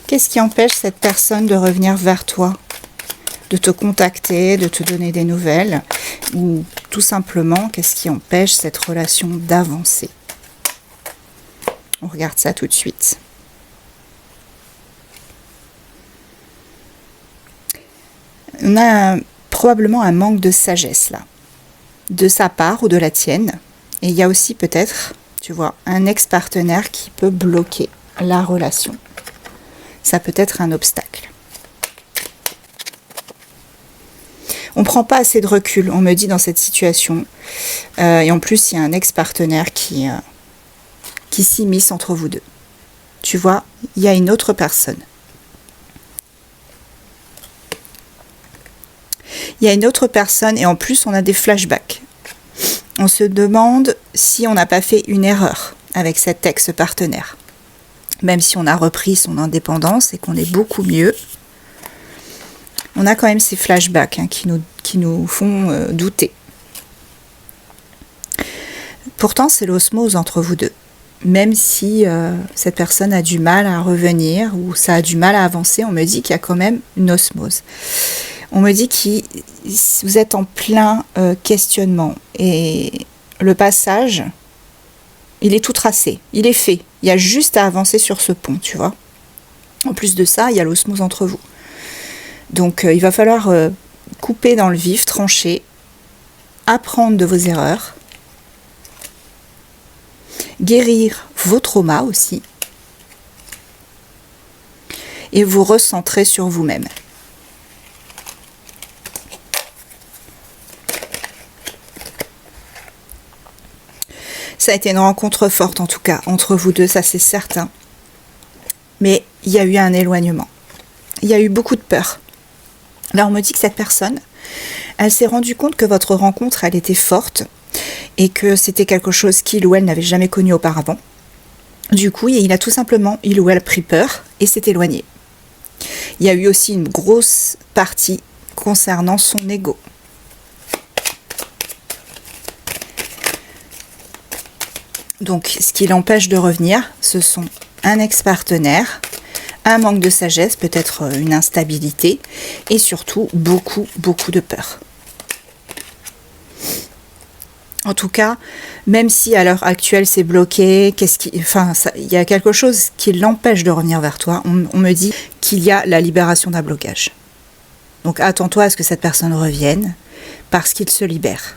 Qu'est-ce qui empêche cette personne de revenir vers toi, de te contacter, de te donner des nouvelles, ou tout simplement, qu'est-ce qui empêche cette relation d'avancer? On regarde ça tout de suite. On a probablement un manque de sagesse là, de sa part ou de la tienne. Et il y a aussi peut-être, tu vois, un ex-partenaire qui peut bloquer la relation. Ça peut être un obstacle. On ne prend pas assez de recul, on me dit, dans cette situation. Et en plus, il y a un ex-partenaire qui s'immisce entre vous deux. Tu vois, il y a une autre personne. Il y a une autre personne et en plus, on a des flashbacks. On se demande si on n'a pas fait une erreur avec cet ex-partenaire. Même si on a repris son indépendance et qu'on est beaucoup mieux, on a quand même ces flashbacks qui nous font douter. Pourtant, c'est l'osmose entre vous deux. Même si cette personne a du mal à revenir ou ça a du mal à avancer, on me dit qu'il y a quand même une osmose. On me dit que vous êtes en plein questionnement et le passage, il est tout tracé, il est fait. Il y a juste à avancer sur ce pont, tu vois. En plus de ça, il y a l'osmose entre vous. Donc il va falloir couper dans le vif, trancher, apprendre de vos erreurs, guérir vos traumas aussi et vous recentrer sur vous-même. Ça a été une rencontre forte en tout cas, entre vous deux, ça c'est certain. Mais il y a eu un éloignement. Il y a eu beaucoup de peur. Là on me dit que cette personne, elle s'est rendue compte que votre rencontre, elle était forte et que c'était quelque chose qu'il ou elle n'avait jamais connu auparavant. Du coup, il a tout simplement, il ou elle, pris peur et s'est éloigné. Il y a eu aussi une grosse partie concernant son ego. Donc, ce qui l'empêche de revenir, ce sont un ex-partenaire, un manque de sagesse, peut-être une instabilité, et surtout beaucoup de peur. En tout cas, même si à l'heure actuelle c'est bloqué, il y a quelque chose qui l'empêche de revenir vers toi, on me dit qu'il y a la libération d'un blocage. Donc attends-toi à ce que cette personne revienne, parce qu'il se libère.